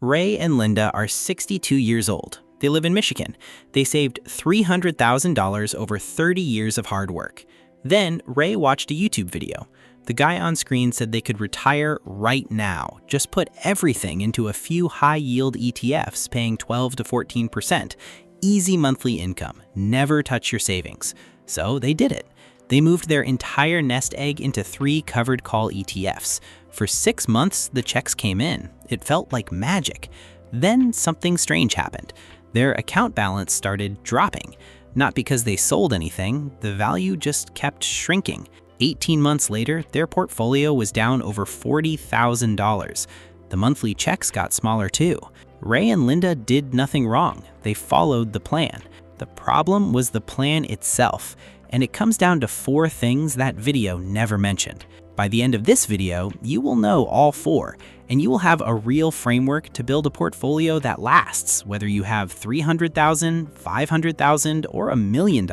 Ray and Linda are 62 years old. They live in Michigan. They saved $300,000 over 30 years of hard work. Then Ray watched a YouTube video. The guy on screen said they could retire right now. Just put everything into a few high-yield ETFs paying 12 to 14%. Easy monthly income. Never touch your savings. So they did it. They moved their entire nest egg into 3 covered call ETFs. For 6 months, the checks came in. It felt like magic. Then something strange happened. Their account balance started dropping. Not because they sold anything, the value just kept shrinking. 18 months later, their portfolio was down over $40,000. The monthly checks got smaller too. Ray and Linda did nothing wrong. They followed the plan. The problem was the plan itself, and it comes down to 4 things that video never mentioned. By the end of this video, you will know all 4, and you will have a real framework to build a portfolio that lasts, whether you have $300,000, $500,000, or $1 million.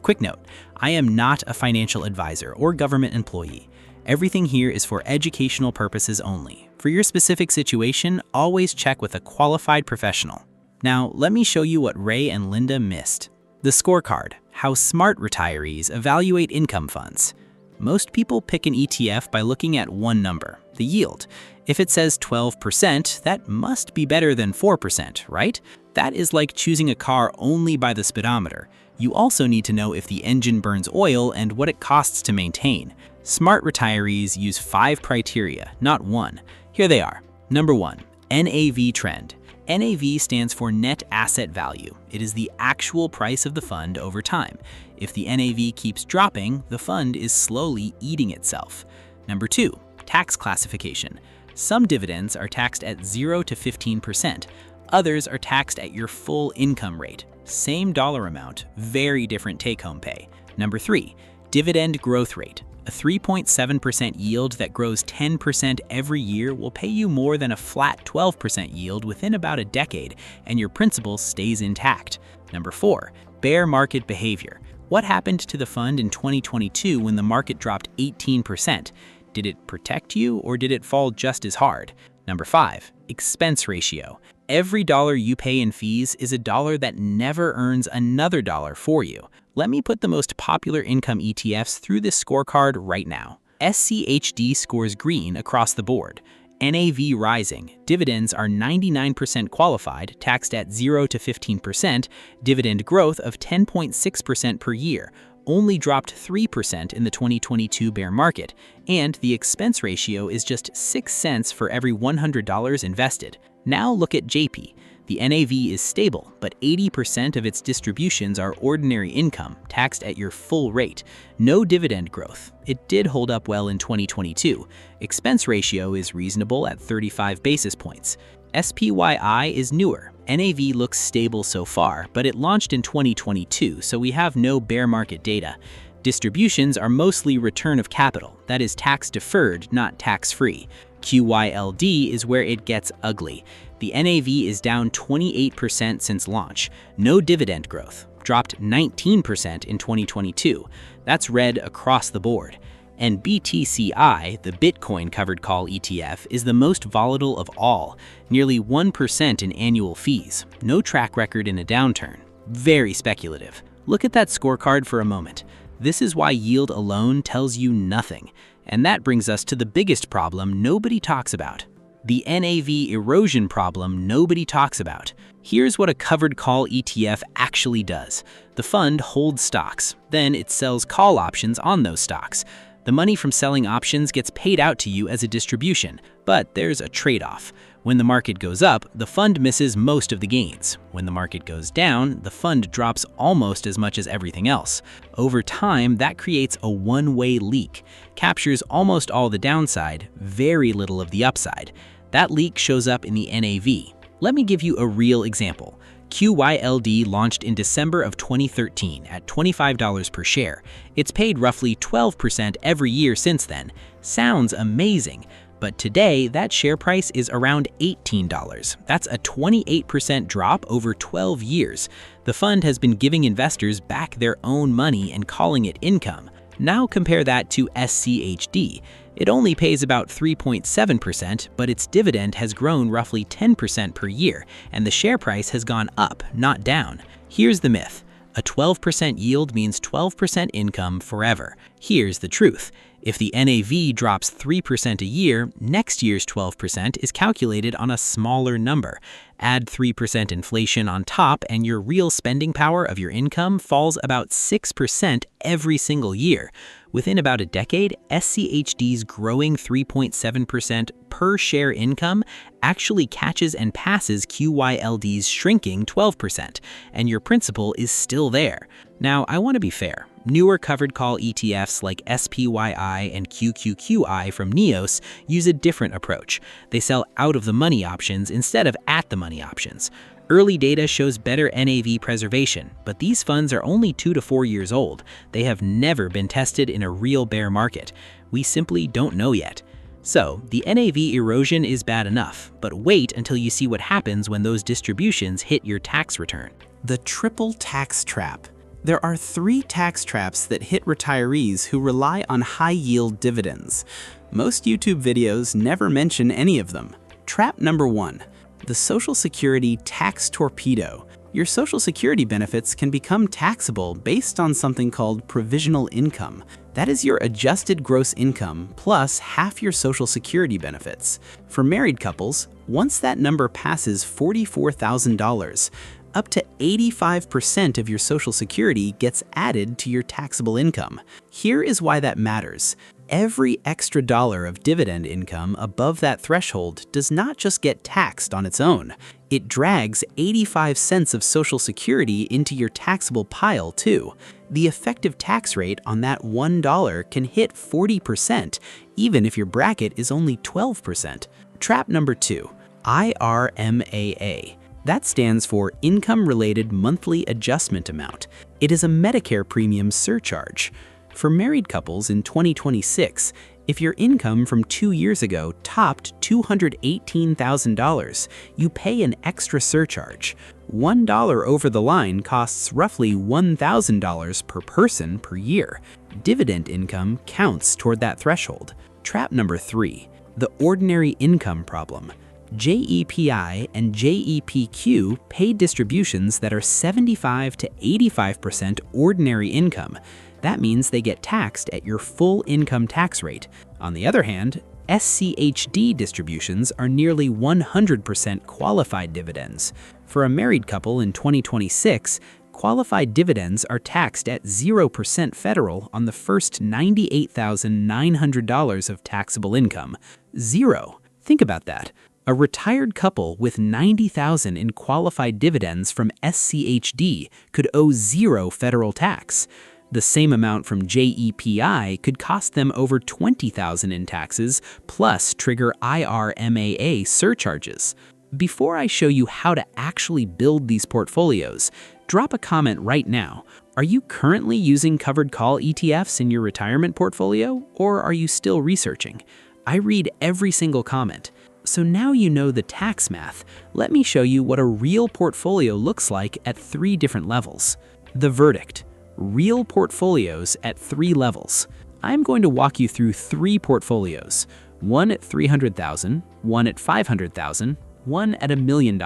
Quick note, I am not a financial advisor or government employee. Everything here is for educational purposes only. For your specific situation, always check with a qualified professional. Now, let me show you what Ray and Linda missed. The scorecard, how smart retirees evaluate income funds. Most people pick an ETF by looking at one number, the yield. If it says 12%, that must be better than 4%, right? That is like choosing a car only by the speedometer. You also need to know if the engine burns oil and what it costs to maintain. Smart retirees use 5 criteria, not 1. Here they are. Number 1, NAV trend. NAV stands for net asset value. It is the actual price of the fund over time. If the NAV keeps dropping, the fund is slowly eating itself. Number 2, tax classification. Some dividends are taxed at 0 to 15%. Others are taxed at your full income rate. Same dollar amount, very different take-home pay. Number 3, dividend growth rate. A 3.7% yield that grows 10% every year will pay you more than a flat 12% yield within about a decade, and your principal stays intact. Number 4, bear market behavior. What happened to the fund in 2022 when the market dropped 18%? Did it protect you, or did it fall just as hard? Number 5, expense ratio. Every dollar you pay in fees is a dollar that never earns another dollar for you. Let me put the most popular income ETFs through this scorecard right now. SCHD scores green across the board. NAV rising. Dividends are 99% qualified, taxed at 0 to 15%. Dividend growth of 10.6% per year. Only dropped 3% in the 2022 bear market. And the expense ratio is just 6 cents for every $100 invested. Now look at JP. The NAV is stable, but 80% of its distributions are ordinary income, taxed at your full rate. No dividend growth. It did hold up well in 2022. Expense ratio is reasonable at 35 basis points. SPYI is newer. NAV looks stable so far, but it launched in 2022, so we have no bear market data. Distributions are mostly return of capital, that is tax-deferred, not tax-free. QYLD is where it gets ugly. The NAV is down 28% since launch. No dividend growth. Dropped 19% in 2022. That's red across the board. And BTCI, the Bitcoin covered call ETF, is the most volatile of all. Nearly 1% in annual fees. No track record in a downturn. Very speculative. Look at that scorecard for a moment. This is why yield alone tells you nothing. And that brings us to the biggest problem nobody talks about. The NAV erosion problem nobody talks about. Here's what a covered call ETF actually does. The fund holds stocks, then it sells call options on those stocks. The money from selling options gets paid out to you as a distribution, but there's a trade-off. When the market goes up, the fund misses most of the gains. When the market goes down, the fund drops almost as much as everything else. Over time, that creates a one-way leak. Captures almost all the downside, very little of the upside. That leak shows up in the NAV. Let me give you a real example. QYLD launched in December of 2013 at $25 per share. It's paid roughly 12% every year since then. Sounds amazing. But today, that share price is around $18. That's a 28% drop over 12 years. The fund has been giving investors back their own money and calling it income. Now compare that to SCHD. It only pays about 3.7%, but its dividend has grown roughly 10% per year, and the share price has gone up, not down. Here's the myth. A 12% yield means 12% income forever. Here's the truth. If the NAV drops 3% a year, next year's 12% is calculated on a smaller number. Add 3% inflation on top, and your real spending power of your income falls about 6% every single year. Within about a decade, SCHD's growing 3.7% per share income actually catches and passes QYLD's shrinking 12%, and your principal is still there. Now, I want to be fair. Newer covered call ETFs like SPYI and QQQI from Neos use a different approach. They sell out-of-the-money options instead of at-the-money options. Early data shows better NAV preservation, but these funds are only 2 to 4 years old. They have never been tested in a real bear market. We simply don't know yet. So, the NAV erosion is bad enough, but wait until you see what happens when those distributions hit your tax return. The triple tax trap. There are 3 tax traps that hit retirees who rely on high-yield dividends. Most YouTube videos never mention any of them. Trap number 1. The Social Security tax torpedo. Your Social Security benefits can become taxable based on something called provisional income. That is your adjusted gross income plus half your Social Security benefits. For married couples, once that number passes $44,000, up to 85% of your Social Security gets added to your taxable income. Here is why that matters. Every extra dollar of dividend income above that threshold does not just get taxed on its own. It drags 85 cents of Social Security into your taxable pile too. The effective tax rate on that $1 can hit 40%, even if your bracket is only 12%. Trap number 2, IRMAA. That stands for Income-Related Monthly Adjustment Amount. It is a Medicare premium surcharge. For married couples in 2026, if your income from 2 years ago topped $218,000, you pay an extra surcharge. $1 over the line costs roughly $1,000 per person per year. Dividend income counts toward that threshold. Trap number 3, the ordinary income problem. JEPI and JEPQ pay distributions that are 75 to 85% ordinary income. That means they get taxed at your full income tax rate. On the other hand, SCHD distributions are nearly 100% qualified dividends. For a married couple in 2026, qualified dividends are taxed at 0% federal on the first $98,900 of taxable income. 0. Think about that. A retired couple with $90,000 in qualified dividends from SCHD could owe 0 federal tax. The same amount from JEPI could cost them over $20,000 in taxes, plus trigger IRMAA surcharges. Before I show you how to actually build these portfolios, drop a comment right now. Are you currently using covered call ETFs in your retirement portfolio, or are you still researching? I read every single comment. So now you know the tax math, let me show you what a real portfolio looks like at 3 different levels. The verdict: real portfolios at 3 levels. I'm going to walk you through 3 portfolios, one at $300,000, one at $500,000, one at $1 million.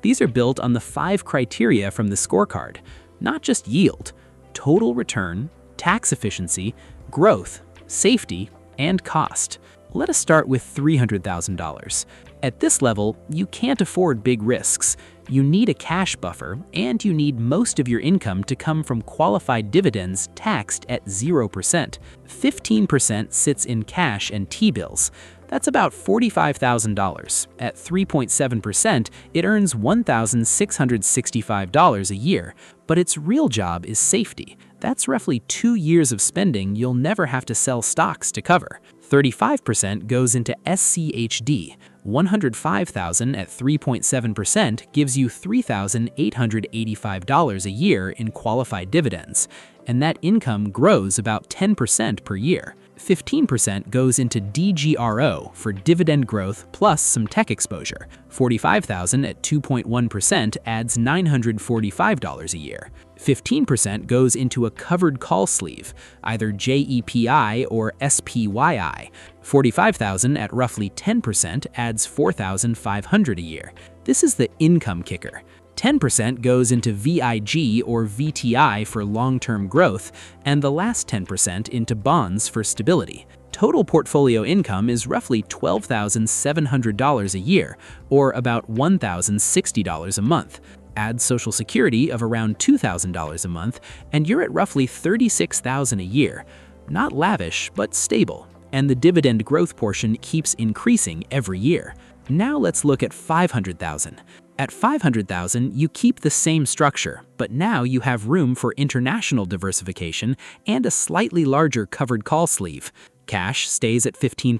These are built on the 5 criteria from the scorecard, not just yield, total return, tax efficiency, growth, safety, and cost. Let us start with $300,000. At this level, you can't afford big risks. You need a cash buffer, and you need most of your income to come from qualified dividends taxed at 0%. 15% sits in cash and T-bills. That's about $45,000. At 3.7%, it earns $1,665 a year, but its real job is safety. That's roughly 2 years of spending you'll never have to sell stocks to cover. 35% goes into SCHD. $105,000 at 3.7% gives you $3,885 a year in qualified dividends, and that income grows about 10% per year. 15% goes into DGRO for dividend growth plus some tech exposure. $45,000 at 2.1% adds $945 a year. 15% goes into a covered call sleeve, either JEPI or SPYI. $45,000 at roughly 10% adds $4,500 a year. This is the income kicker. 10% goes into VIG or VTI for long-term growth, and the last 10% into bonds for stability. Total portfolio income is roughly $12,700 a year, or about $1,060 a month. Add Social Security of around $2,000 a month, and you're at roughly $36,000 a year. Not lavish, but stable. And the dividend growth portion keeps increasing every year. Now let's look at $500,000. At $500,000, you keep the same structure, but now you have room for international diversification and a slightly larger covered call sleeve. Cash stays at 15%,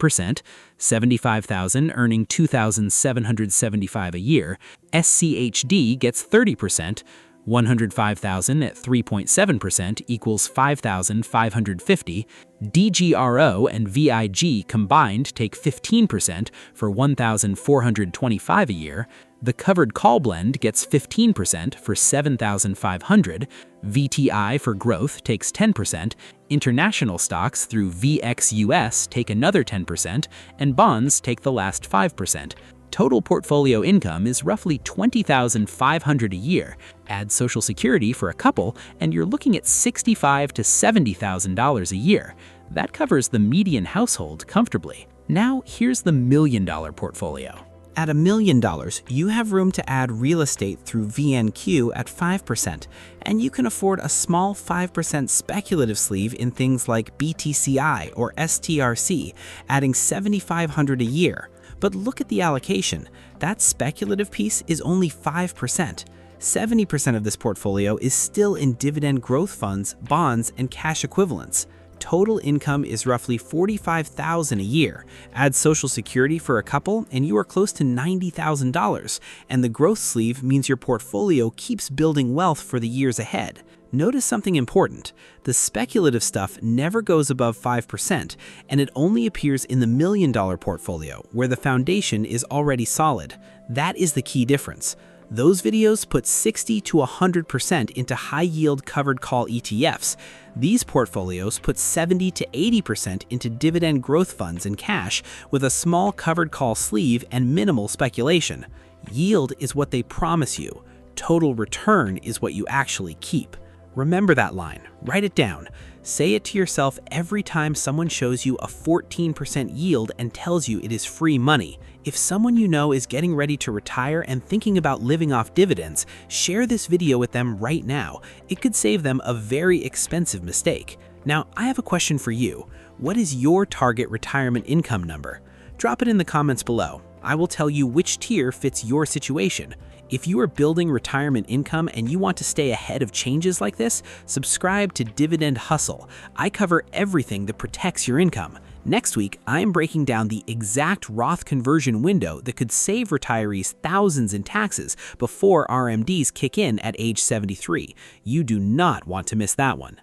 $75,000 earning $2,775 a year. SCHD gets 30%, $105,000 at 3.7% equals $5,550. DGRO and VIG combined take 15% for $1,425 a year. The covered call blend gets 15% for $7,500. VTI for growth takes 10%. International stocks through VXUS take another 10%, and bonds take the last 5%. Total portfolio income is roughly $20,500 a year. Add Social Security for a couple, and you're looking at $65,000 to $70,000 a year. That covers the median household comfortably. Now, here's the $1 million portfolio. At $1 million, you have room to add real estate through VNQ at 5%, and you can afford a small 5% speculative sleeve in things like BTCI or STRC, adding $7,500 a year. But look at the allocation. That speculative piece is only 5%. 70% of this portfolio is still in dividend growth funds, bonds, and cash equivalents. Total income is roughly $45,000 a year. Add Social Security for a couple, and you are close to $90,000. And the growth sleeve means your portfolio keeps building wealth for the years ahead. Notice something important. The speculative stuff never goes above 5%, and it only appears in the $1 million portfolio, where the foundation is already solid. That is the key difference. Those videos put 60 to 100% into high-yield covered call ETFs. These portfolios put 70 to 80% into dividend growth funds and cash, with a small covered call sleeve and minimal speculation. Yield is what they promise you. Total return is what you actually keep. Remember that line. Write it down. Say it to yourself every time someone shows you a 14% yield and tells you it is free money. If someone you know is getting ready to retire and thinking about living off dividends, share this video with them right now. It could save them a very expensive mistake. Now, I have a question for you. What is your target retirement income number? Drop it in the comments below. I will tell you which tier fits your situation. If you are building retirement income and you want to stay ahead of changes like this, subscribe to Dividend Hustle. I cover everything that protects your income. Next week, I am breaking down the exact Roth conversion window that could save retirees thousands in taxes before RMDs kick in at age 73. You do not want to miss that one.